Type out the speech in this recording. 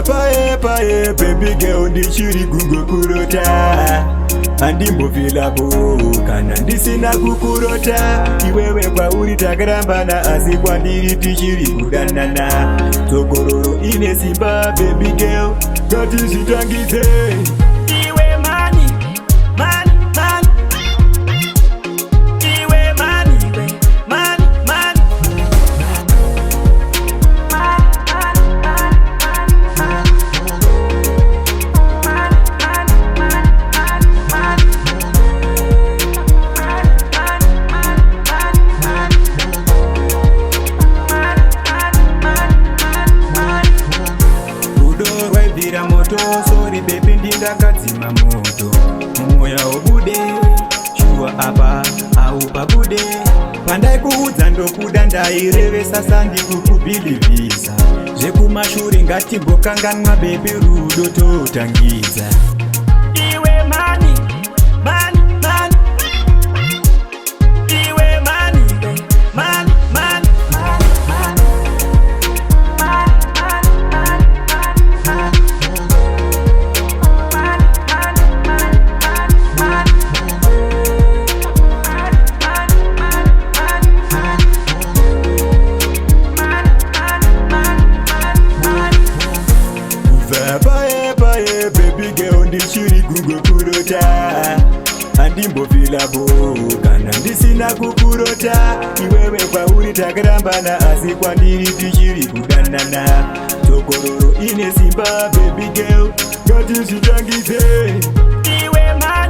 Pae pae baby girl ndichiri kukurota, handimbofila bo kana ndisina kukurota. Iwewe kwauri takarambana asi kwandiri tichiri kudanana. Tsogororo ine simba baby girl ngatizvitangidze. Iwe mani mani mani, iwe mani mani mani. Moto, sorry baby ndingakadzima moto mumoya obude shuwa apa au pabude. Pandai kuudza ndokuda ndairevesa sandikukubhilivhisa. Zvekumashure ngatimbokanganwa baby rudo totangidza. Iwe mani mani mani, iwe mani mani mani. Pae pae baby girl ndichiri kukurota, handimbofila bo kana ndisina kukurota. Iwewe kwauri takarambana asi kwandiri tichiri kudanana. Tsogororo ine simba baby girl ngatizvitangidze. Iwe mani